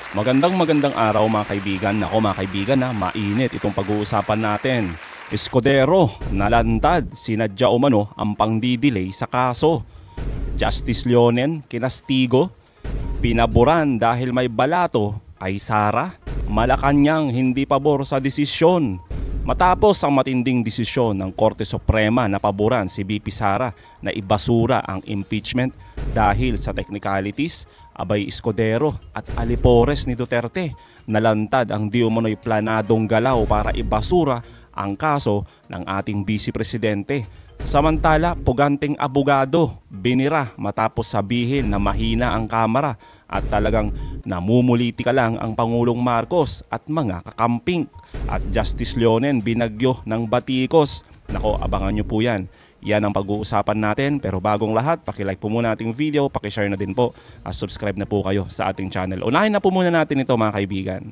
Magandang araw mga kaibigan. Ako mga kaibigan, mainit itong pag-uusapan natin. Escudero, nalantad, sinadya umano ang pangdidelay sa kaso. Justice Leonen, kinastigo, pinaboran dahil may balato kay Sara. Malacanang hindi pabor sa desisyon. Matapos ang matinding desisyon ng Korte Suprema na paboran si VP Sara na ibasura ang impeachment dahil sa technicalities, abay Escudero at alipores ni Duterte nalantad ang di umano'y planadong galaw para ibasura ang kaso ng ating Vice Presidente. Samantala, puganting abogado binira matapos sabihin na mahina ang Kamara at talagang namumulitika lang ang Pangulong Marcos at mga kakamping. At Justice Leonen binagyo ng batikos. Nako, abangan nyo po yan. Yan ang pag-uusapan natin, pero bagong lahat, pakilike po muna ating video, pakishare na din po at subscribe na po kayo sa ating channel. Unahin na po muna natin ito mga kaibigan.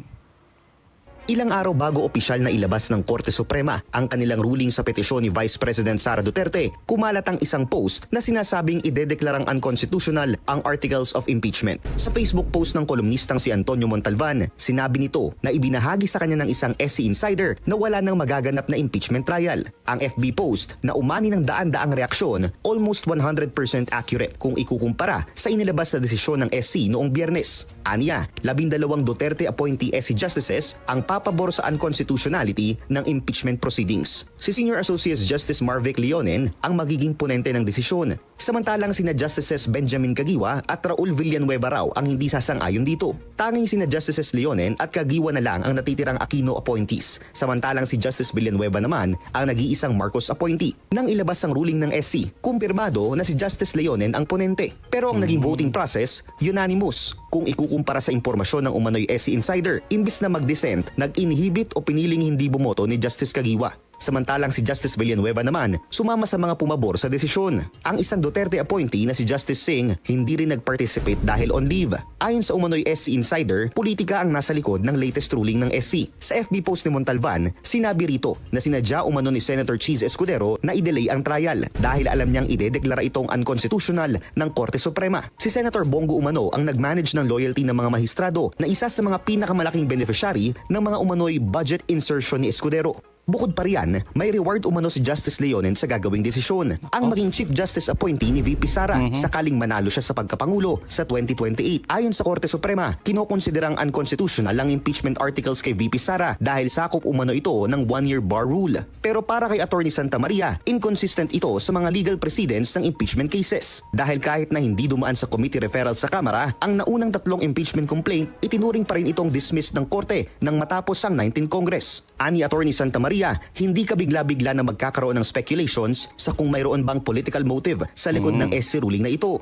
Ilang araw bago opisyal na ilabas ng Korte Suprema ang kanilang ruling sa petisyon ni Vice President Sara Duterte, kumalat ang isang post na sinasabing idedeklarang unconstitutional ang Articles of Impeachment. Sa Facebook post ng kolumnistang si Antonio Montalban, sinabi nito na ibinahagi sa kanya ng isang SC Insider na wala nang magaganap na impeachment trial. Ang FB post na umani ng daan-daang reaksyon, almost 100% accurate kung ikukumpara sa inilabas na desisyon ng SC noong Biyernes. Aniya, 12 Duterte appointee SC Justices ang papabor sa unconstitutionality ng impeachment proceedings. Si Senior Associate Justice Marvic Leonen ang magiging ponente ng desisyon. Samantalang sina Justices Benjamin Caguiwa at Raul Villanueva raw ang hindi sasang-ayon dito. Tanging sina Justices Leonen at Caguiwa na lang ang natitirang Aquino appointees. Samantalang si Justice Villanueva naman ang nag-iisang Marcos appointee. Nang ilabas ang ruling ng SC, kumpirmado na si Justice Leonen ang ponente. Pero ang naging voting process, unanimous. Kung ikukumpara sa impormasyon ng umano'y SC Insider, imbis na mag-dissent, nag-inhibit o piniling hindi bumoto ni Justice Caguiwa. Samantalang si Justice Villanueva naman sumama sa mga pumabor sa desisyon. Ang isang Duterte appointee na si Justice Singh hindi rin nag-participate dahil on leave. Ayon sa umano'y SC Insider, politika ang nasa likod ng latest ruling ng SC. Sa FB post ni Montalban, sinabi rito na sinadya umano ni Senator Cheese Escudero na i-delay ang trial dahil alam niyang idedeklara itong unconstitutional ng Korte Suprema. Si Senator Bongo umano ang nag-manage ng loyalty ng mga mahistrado na isa sa mga pinakamalaking beneficiary ng mga umano'y budget insertion ni Escudero. Bukod pa riyan, may reward umano si Justice Leonen sa gagawing desisyon. Ang maging Chief Justice appointee ni VP Sara sakaling manalo siya sa pagkapangulo sa 2028. Ayon sa Korte Suprema, kinokonsiderang unconstitutional ang impeachment articles kay VP Sara dahil sakop umano ito ng 1-year bar rule. Pero para kay Attorney Santa Maria, inconsistent ito sa mga legal precedents ng impeachment cases. Dahil kahit na hindi dumaan sa committee referral sa Kamara, ang naunang 3 impeachment complaint, itinuring pa rin itong dismissed ng Korte nang matapos ang 19th Congress. Ani Attorney Santa Maria, hindi ka bigla-bigla na magkakaroon ng speculations sa kung mayroon bang political motive sa likod ng SC ruling na ito.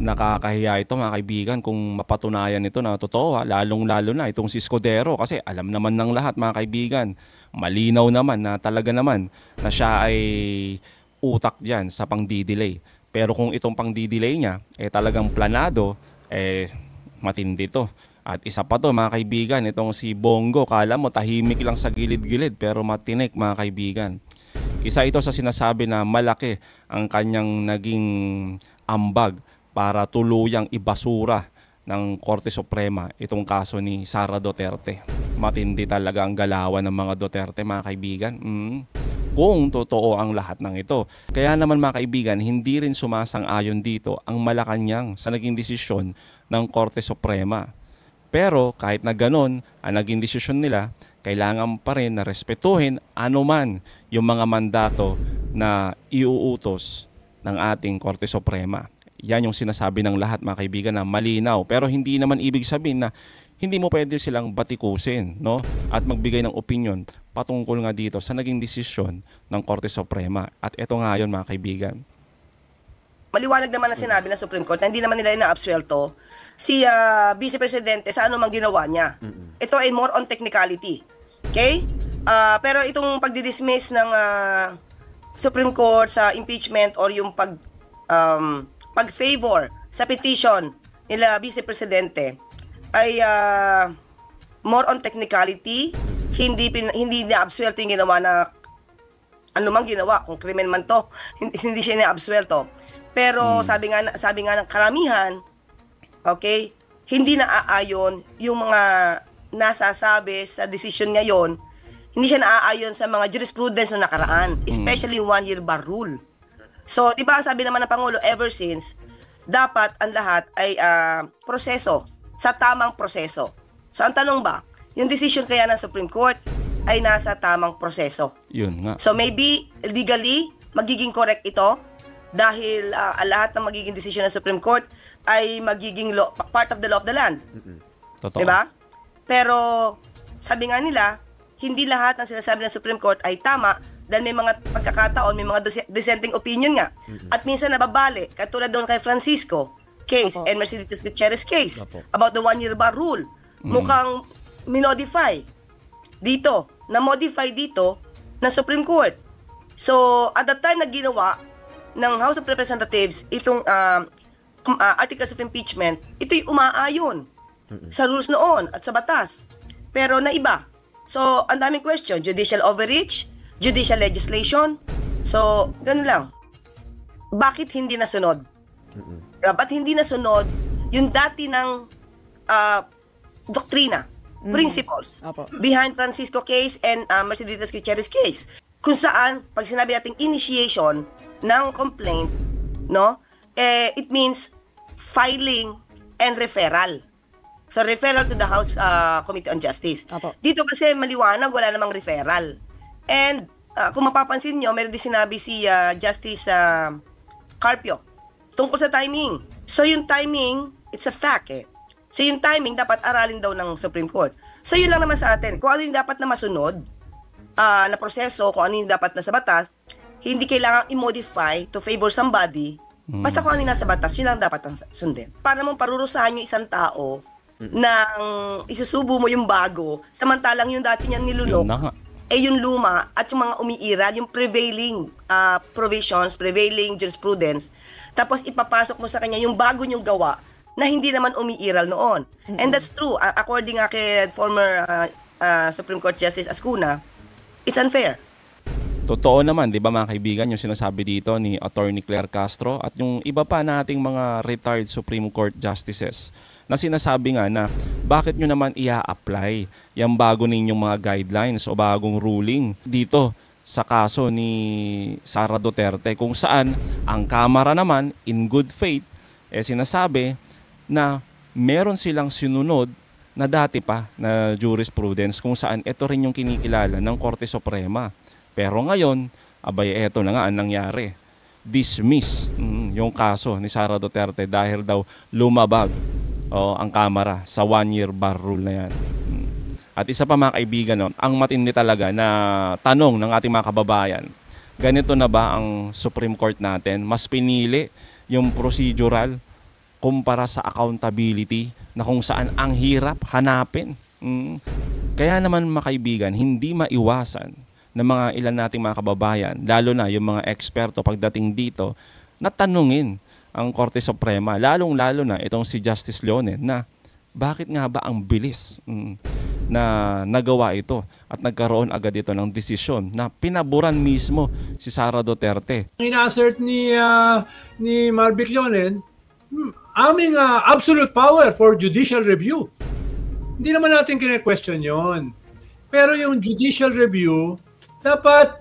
Nakakahiya ito mga kaibigan kung mapatunayan ito na totoo, lalong-lalo na itong si Escudero kasi alam naman ng lahat mga kaibigan, malinaw naman na talaga naman na siya ay utak dyan sa pangdidelay. Pero kung itong pangdidelay niya talagang planado, matindi to. At isa pa to mga kaibigan, itong si Bongo, kala mo tahimik lang sa gilid-gilid pero matinik mga kaibigan. Isa ito sa sinasabi na malaki ang kanyang naging ambag para tuluyang ibasura ng Korte Suprema itong kaso ni Sara Duterte. Matindi talaga ang galawan ng mga Duterte mga kaibigan. Kung totoo ang lahat ng ito. Kaya naman mga kaibigan, hindi rin sumasang-ayon dito ang Malacanang sa naging desisyon ng Korte Suprema. Pero kahit na ganon, ang naging desisyon nila, kailangan pa rin na respetuhin anuman yung mga mandato na iuutos ng ating Korte Suprema. Yan yung sinasabi ng lahat mga kaibigan na malinaw. Pero hindi naman ibig sabihin na hindi mo pwede silang batikusin, no? At magbigay ng opinion patungkol nga dito sa naging desisyon ng Korte Suprema. At ito nga yun mga kaibigan. Maliwanag naman na sinabi ng Supreme Court na hindi naman nila ina-absuelto si Vice Presidente sa anumang ginawa niya. Ito ay more on technicality. Okay? Pero itong pagdidismiss ng Supreme Court sa impeachment or yung pag-favor sa petition nila Vice Presidente ay more on technicality. Hindi na-absuelto yung ginawa na anumang ginawa. Kung krimen man to, hindi siya na-absuelto. Pero sabi nga ng karamihan, okay, hindi naaayon yung mga nasasabi sa decision ngayon, hindi siya naaayon sa mga jurisprudence na nakaraan, especially one-year bar rule. So, di ba ang sabi naman ng Pangulo, ever since, dapat ang lahat ay proseso, sa tamang proseso. So, ang tanong ba, yung decision kaya ng Supreme Court ay nasa tamang proseso. Yun nga. So, maybe, legally, magiging correct ito dahil lahat ng magiging decision ng Supreme Court ay magiging law, part of the law of the land. Totoo. Diba? Pero, sabi nga nila, hindi lahat ng sinasabi ng Supreme Court ay tama dahil may mga pagkakataon, may mga dissenting opinion nga. At minsan nababali, katulad doon kay Francisco case and Mercedes Gutierrez case about the one-year bar rule. Mukhang minodify dito, na-modify dito ng Supreme Court. So, at the time na ginawa ng House of Representatives itong articles of impeachment, ito'y umaayon sa rules noon at sa batas. Pero naiba. So, ang daming question. Judicial overreach, judicial legislation. So, ganun lang. Bakit hindi nasunod? Ba't hindi nasunod yung dati ng doktrina, principles, behind Francisco case and Mercedes Gutierrez case? Kung saan, pag sinabi nating initiation ng complaint, no, it means filing and referral. So, referral to the House Committee on Justice. Dito kasi maliwanag, wala namang referral. And kung mapapansin nyo, meron din sinabi si Justice Carpio tungkol sa timing. So, yung timing, it's a fact eh. So, yung timing, dapat aralin daw ng Supreme Court. So, yun lang naman sa atin. Kung ano yung dapat na masunod na proseso, kung ano yung dapat na sa batas, hindi kailangang i-modify to favor somebody. Basta kung ano yung nasa batas, yun lang dapat ang sundin. Para mong parurusahan yung isang tao nang isusubo mo yung bago, samantalang yung dati niyang nilunok, yung luma at yung mga umiiral, yung prevailing provisions, prevailing jurisprudence, tapos ipapasok mo sa kanya yung bago niyong gawa na hindi naman umiiral noon. And that's true. According kay former Supreme Court Justice Ascuna, it's unfair. Totoo naman, di ba mga kaibigan, yung sinasabi dito ni Attorney Claire Castro at yung iba pa nating mga retired Supreme Court Justices na sinasabi nga na bakit nyo naman i-apply yung bago ninyong mga guidelines o bagong ruling dito sa kaso ni Sara Duterte kung saan ang Kamara naman in good faith sinasabi na meron silang sinunod na dati pa na jurisprudence kung saan ito rin yung kinikilala ng Korte Suprema. Pero ngayon, abay eto na nga ang nangyari. Dismiss yung kaso ni Sara Duterte dahil daw lumabag ang Kamara sa one-year bar rule na yan. At isa pa mga kaibigan, ang matindi talaga na tanong ng ating mga kababayan, ganito na ba ang Supreme Court natin? Mas pinili yung procedural kumpara sa accountability na kung saan ang hirap hanapin. Kaya naman mga kaibigan, hindi maiwasan ng mga ilan nating mga kababayan, lalo na yung mga eksperto pagdating dito, na tanungin ang Korte Suprema, lalong-lalo na itong si Justice Leone, na bakit nga ba ang bilis na nagawa ito at nagkaroon agad ito ng desisyon na pinaboran mismo si Sara Duterte. Ang ina-assert ni Marvic Leone, aming absolute power for judicial review. Hindi naman natin kine-question yon. Pero yung judicial review, dapat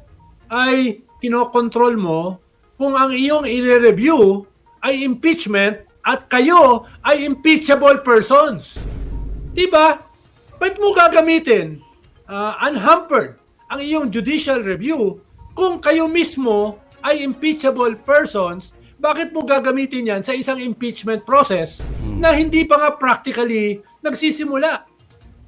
ay kinokontrol mo kung ang iyong i-review ay impeachment at kayo ay impeachable persons. Diba? Ba't mo gagamitin unhampered ang iyong judicial review kung kayo mismo ay impeachable persons? Bakit mo gagamitin yan sa isang impeachment process na hindi pa nga practically nagsisimula?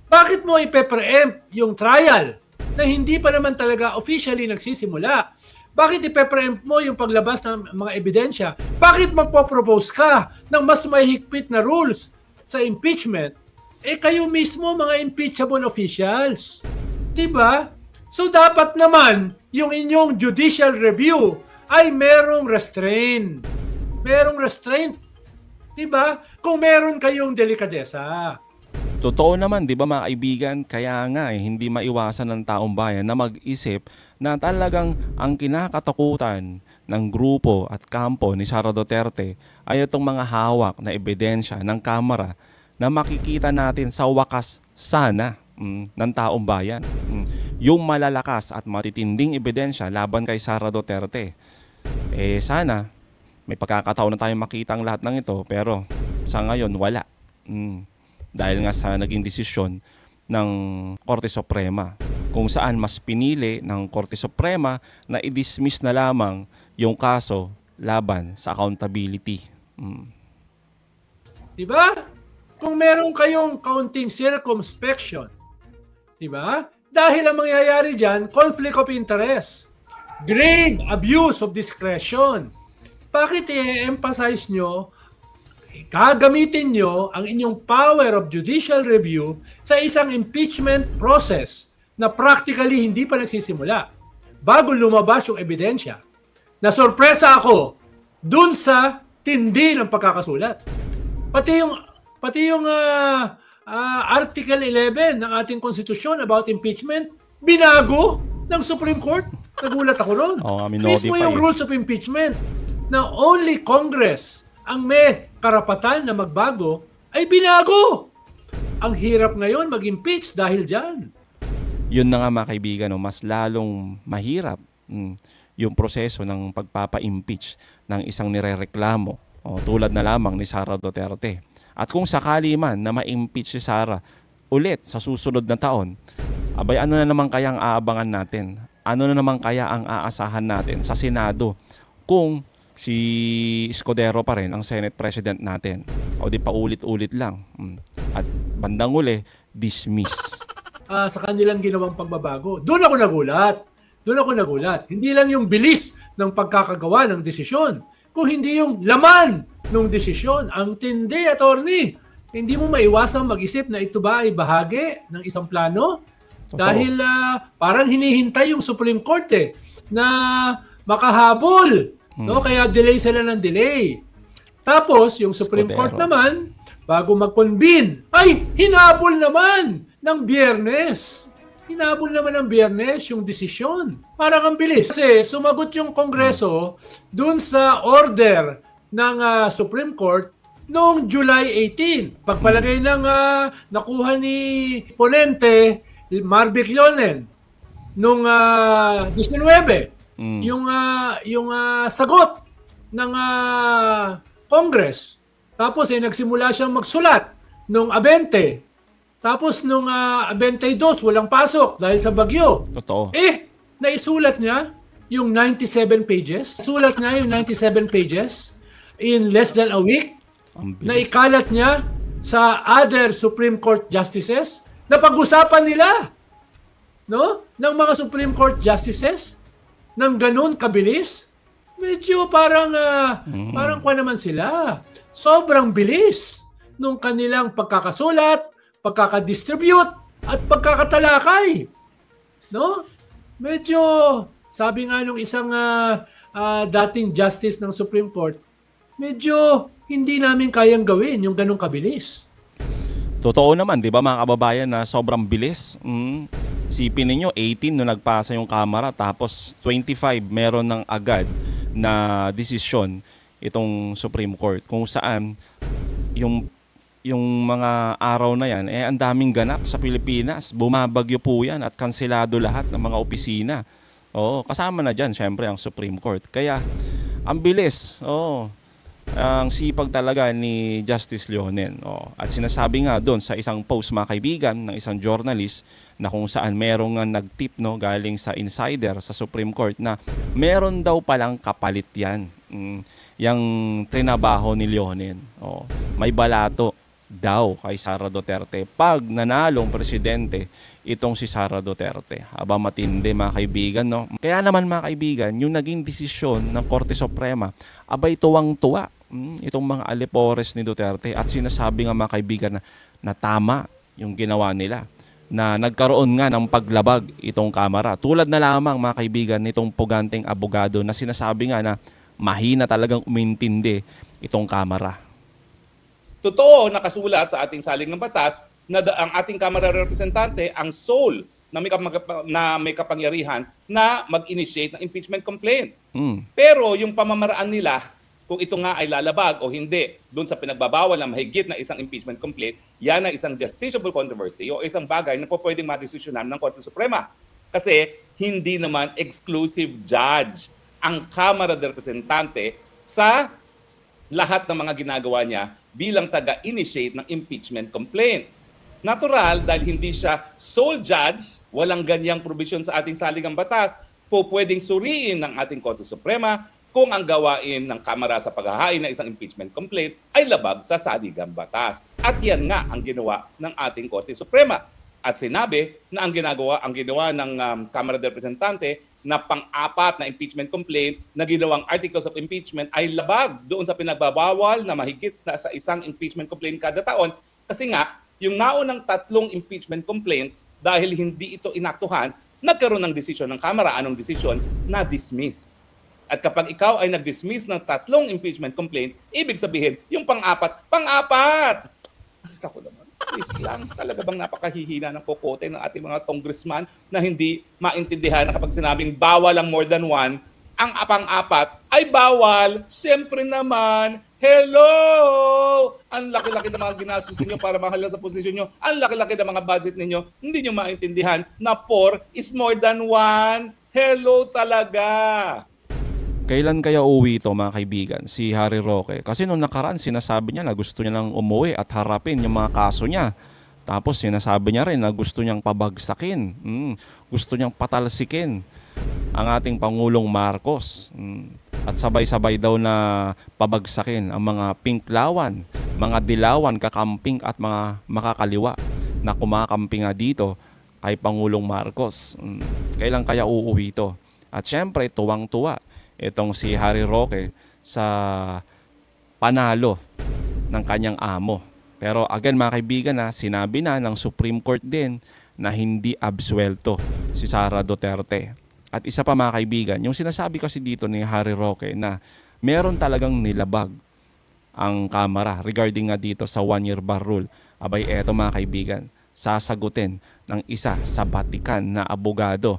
Bakit mo ipe-preempt yung trial na hindi pa naman talaga officially nagsisimula? Bakit ipe-preempt mo yung paglabas ng mga ebidensya? Bakit magpo-propose ka ng mas mahigpit na rules sa impeachment? Kayo mismo mga impeachable officials. Diba? So dapat naman yung inyong judicial review ay merong restraint. Merong restraint. Diba? Kung meron kayong delikadesa. Totoo naman, di ba mga kaibigan, kaya nga hindi maiwasan ng taong bayan na mag-isip na talagang ang kinakatakutan ng grupo at kampo ni Sara Duterte ay itong mga hawak na ebidensya ng Kamara na makikita natin sa wakas sana ng taong bayan. Yung malalakas at matitinding ebidensya laban kay Sara Duterte. Sana may pagkakataon na tayo makita ang lahat ng ito, pero sa ngayon wala. Dahil nga sa naging desisyon ng Korte Suprema, kung saan mas pinili ng Korte Suprema na i-dismiss na lamang yung kaso laban sa accountability. Diba? Kung meron kayong kaunting circumspection, diba? Dahil ang mangyayari dyan, conflict of interest, grave abuse of discretion. Bakit i-emphasize nyo, gagamitin nyo ang inyong power of judicial review sa isang impeachment process na practically hindi pa nagsisimula bago lumabas yung ebidensya? Nasorpresa ako dun sa tindi ng pagkakasulat. Pati yung Article 11 ng ating konstitusyon about impeachment, binago ng Supreme Court. Nagulat ako ron. Mismo yung rules of impeachment na only Congress ang may karapatan na magbago, ay binago. Ang hirap ngayon mag-impeach dahil dyan. Yun na nga mga kaibigan, mas lalong mahirap yung proseso ng pagpapa-impeach ng isang nirereklamo tulad na lamang ni Sara Duterte. At kung sakali man na ma-impeach si Sara ulit sa susunod na taon, abay ano na naman kaya ang aabangan natin? Ano na naman kaya ang aasahan natin sa Senado kung si Escudero pa rin ang Senate President natin? O di pa ulit-ulit lang. At bandang uli, dismiss. Sa kanilang ginawang pagbabago, doon ako nagulat. Hindi lang yung bilis ng pagkakagawa ng desisyon, kung hindi yung laman ng desisyon. Ang tindi, attorney. Hindi mo maiwasang mag-isip na ito ba ay bahagi ng isang plano? Dahil parang hinihintay yung Supreme Court na makahabol. No? Kaya delay sila ng delay. Tapos, yung Supreme Court naman, bago mag-convene, ay hinabol naman ng Biyernes. Hinabol naman ng Biyernes yung desisyon. Parang ang bilis. Kasi sumagot yung Kongreso dun sa order ng Supreme Court noong July 18. Pagpalagay ng nakuha ni Ponente, Marvic Leonen, noong 19, yung sagot ng Congress. Tapos nagsimula siyang magsulat noong 20. Tapos noong 22, walang pasok dahil sa bagyo. Totoo. Naisulat niya yung 97 pages. Sulat niya yung 97 pages in less than a week. Naikalat niya sa other Supreme Court justices na pag-usapan nila, no? Ng mga Supreme Court justices ng ganun kabilis. Medyo parang kwa naman sila. Sobrang bilis nung kanilang pagkakasulat, pagkakadistribute at pagkakatalakay. No? Medyo sabi nga nung isang dating justice ng Supreme Court, medyo hindi namin kayang gawin yung ganung kabilis. Totoo naman, di ba mga kababayan, na sobrang bilis. Sipin ninyo, 18 nung nagpasa yung Kamara, tapos 25 meron ng agad na desisyon itong Supreme Court. Kung saan yung mga araw na yan, ang daming ganap sa Pilipinas. Bumabagyo po yan at kanselado lahat ng mga opisina. Kasama na dyan, syempre, ang Supreme Court. Kaya, ang bilis. Ang sipag talaga ni Justice Leonen. At sinasabi nga doon sa isang post, mga kaibigan, ng isang journalist, na kung saan merong nag-tip galing sa insider sa Supreme Court na meron daw palang kapalit yan. Yung trinabaho ni Leonen. May balato daw kay Sara Duterte pag nanalong presidente itong si Sara Duterte. Aba, matindi mga kaibigan, no? Kaya naman mga kaibigan, yung naging desisyon ng Korte Suprema, abay tuwang-tuwa itong mga alipores ni Duterte at sinasabi nga mga kaibigan na tama yung ginawa nila, na nagkaroon nga ng paglabag itong Kamara. Tulad na lamang mga kaibigan nitong puganteng abogado na sinasabi nga na mahina talagang umintindi itong Kamara. Totoo, nakasulat sa ating saling ng batas na ang ating Kamara Representante ang sole na may kapangyarihan na mag-initiate ng impeachment complaint. Pero yung pamamaraan nila kung ito nga ay lalabag o hindi doon sa pinagbabawal na mahigit na isang impeachment complaint, yan ay isang justiciable controversy o isang bagay na po pwedeng madesisyonan ng Korte Suprema. Kasi hindi naman exclusive judge ang Kamara de Representante sa lahat ng mga ginagawa niya bilang taga-initiate ng impeachment complaint. Natural, dahil hindi siya sole judge, walang ganyang provision sa ating saligang batas, po pwedeng suriin ng ating Korte Suprema kung ang gawain ng Kamara sa paghahain ng isang impeachment complaint ay labag sa saligang batas. At yan nga ang ginawa ng ating Korte Suprema. At sinabi na ang ginawa ng Kamara de Representante na pang-apat na impeachment complaint na ginawang articles of impeachment ay labag doon sa pinagbabawal na mahigit na sa isang impeachment complaint kada taon. Kasi nga, yung naunang 3 impeachment complaint, dahil hindi ito inaktuhan, nagkaroon ng desisyon ng Kamara. Anong desisyon? Na-dismiss. At kapag ikaw ay nag-dismiss ng 3 impeachment complaint, ibig sabihin, yung pang-apat! Ako naman, please lang, talaga bang napakahihina ng kokote ng ating mga congressman na hindi maintindihan na kapag sinabing bawal ang more than one, ang pang-apat ay bawal. Siyempre naman, hello! Ang laki-laki ng mga ginastos ninyo para mahal sa posisyon nyo. Ang laki-laki ng mga budget ninyo. Hindi nyo maintindihan na 4 is more than 1. Hello talaga! Kailan kaya uwi ito mga kaibigan, si Harry Roque? Kasi nung nakaraan sinasabi niya na gusto niya lang umuwi at harapin yung mga kaso niya. Tapos sinasabi niya rin na gusto niyang pabagsakin, gusto niyang patalsikin ang ating Pangulong Marcos. At sabay-sabay daw na pabagsakin ang mga pinklawan, mga dilawan, kakamping at mga makakaliwa na kumakamping nga dito kay Pangulong Marcos. Kailan kaya uuwi ito? At syempre, tuwang-tuwa itong si Harry Roque sa panalo ng kanyang amo. Pero again mga kaibigan, sinabi na ng Supreme Court din na hindi absuelto si Sara Duterte. At isa pa mga kaibigan, yung sinasabi kasi dito ni Harry Roque na meron talagang nilabag ang Kamara regarding nga dito sa 1-year bar rule. Abay eto mga kaibigan, sasagutin ng isa sa Batikan na abogado.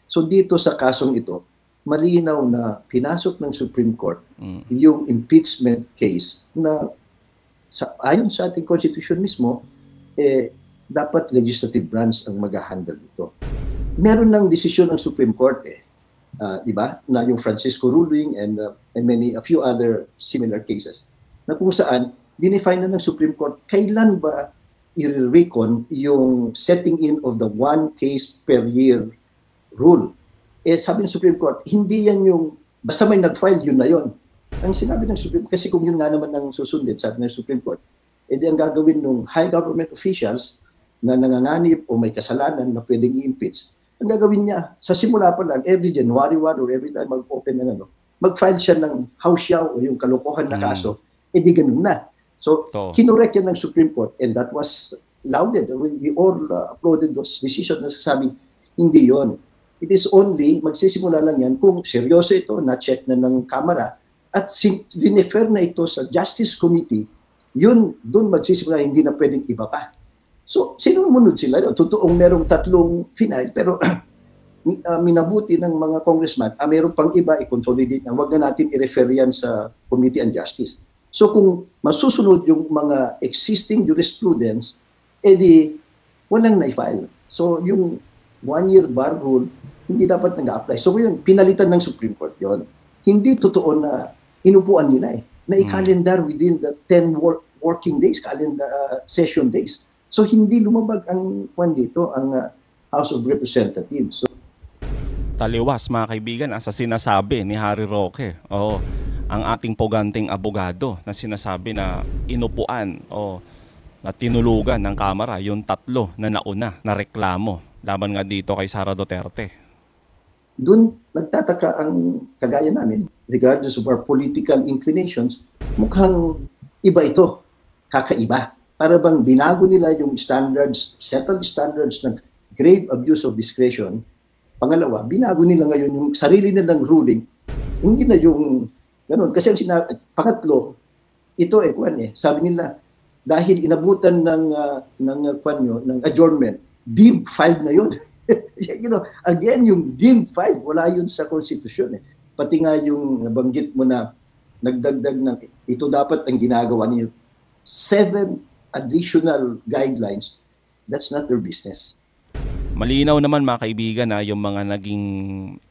So dito sa kasong ito, malinaw na pinasok ng Supreme Court yung impeachment case na ayon sa ating constitution mismo, dapat legislative branch ang mag-handle nito. Meron ng desisyon ng Supreme Court, di ba, na yung Francisco ruling and a few other similar cases, na kung saan dinefine na ng Supreme Court kailan ba i-recon yung setting in of the 1 case per year rule. Sabi ng Supreme Court, hindi yan yung, basta may nag-file, yun na yun. Ang sinabi ng Supreme Court, kasi kung yun nga naman ang susundin, sabi ng Supreme Court, edi ang gagawin ng high government officials na nanganganib o may kasalanan na pwedeng i-impeach, ang gagawin niya, sa simula pa lang, every January 1 or every time mag-open ng mag-file siya ng house yaw o yung kalokohan na kaso, edi ganun na. So, kinorek yan ng Supreme Court and that was lauded. We all applauded those decisions na sasabing, hindi yon. It is only, magsisimula lang yan kung seryoso ito, na-check na ng Kamara, at dinefer na ito sa Justice Committee, yun, doon magsisimula, hindi na pwedeng iba pa. So, sinumunod sila. Totoong merong 3 final, pero minabuti ng mga congressman, meron pang iba, i-consolidate na, wag na natin i-refer yan sa Committee on Justice. So, kung masusunod yung mga existing jurisprudence, edi, walang na-file. So, yung 1-year bar rule, hindi dapat nag-apply. So yun, pinalitan ng Supreme Court yon. Hindi totoo na inupuan nila na i-calendar within the 10 working days, calendar session days. So hindi lumabag ang dito, ang House of Representatives. So, taliwas mga kaibigan sa sinasabi ni Harry Roque. Ang ating poganting abogado na sinasabi na inupuan o na tinulugan ng Kamara yung 3 na nauna na reklamo laban nga dito kay Sara Duterte. Doon nagtataka ang kagaya namin, regardless of our political inclinations, mukhang iba ito, kakaiba. Para bang binago nila yung standards, settled standards ng grave abuse of discretion. Pangalawa, binago nila ngayon yung sarili nilang ruling. Hindi na yung ganun. Kasi ang pangatlo, ito sabi nila, dahil inabutan ng adjournment, deemed filed na yun. Again, yung deemed filed, wala yun sa konstitusyon. Pati nga yung nabanggit mo na nagdagdag ng, ito dapat ang ginagawa niyo. 7 additional guidelines, that's not their business. Malinaw naman mga kaibigan na yung mga naging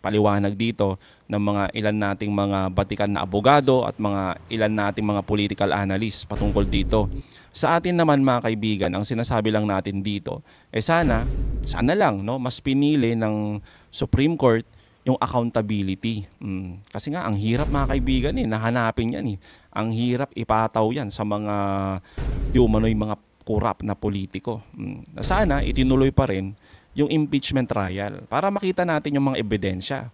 paliwanag dito ng mga ilan nating mga batikan na abogado at mga ilan nating mga political analyst patungkol dito. Sa atin naman mga kaibigan, ang sinasabi lang natin dito, sana lang no, mas pinili ng Supreme Court yung accountability. Kasi nga ang hirap mga kaibigan nahanapin yan Ang hirap ipataw yan sa mga umano'y mga korap na politiko. Sana itinuloy pa rin yung impeachment trial para makita natin yung mga ebidensya.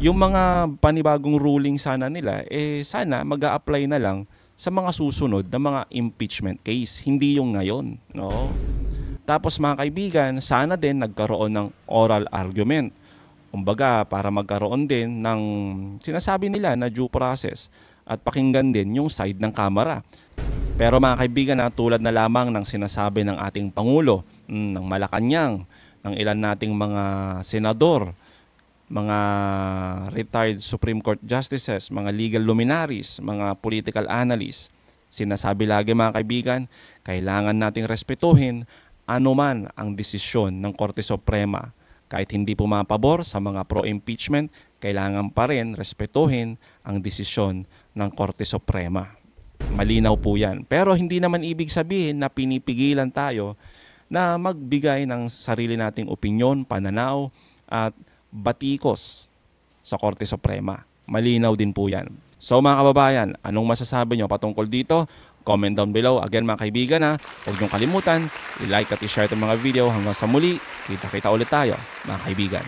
Yung mga panibagong ruling sana nila, sana mag-a-apply na lang sa mga susunod na mga impeachment case, hindi yung ngayon. No? Tapos mga kaibigan, sana din nagkaroon ng oral argument. Kumbaga, para magkaroon din ng sinasabi nila na due process at pakinggan din yung side ng Kamara. Pero mga kaibigan, tulad na lamang ng sinasabi ng ating Pangulo, ng Malacanang, ng ilan nating mga senador, mga retired Supreme Court justices, mga legal luminaries, mga political analysts. Sinasabi lagi mga kaibigan, kailangan nating respetuhin anuman ang desisyon ng Korte Suprema. Kahit hindi pumapabor sa mga pro-impeachment, kailangan pa rin respetuhin ang desisyon ng Korte Suprema. Malinaw po yan. Pero hindi naman ibig sabihin na pinipigilan tayo na magbigay ng sarili nating opinyon, pananaw at batikos sa Korte Suprema. Malinaw din po yan. So mga kababayan, anong masasabi nyo patungkol dito? Comment down below. Again mga kaibigan huwag niyong kalimutan, i-like at i-share itong mga video. Hanggang sa muli, kita-kita ulit tayo mga kaibigan.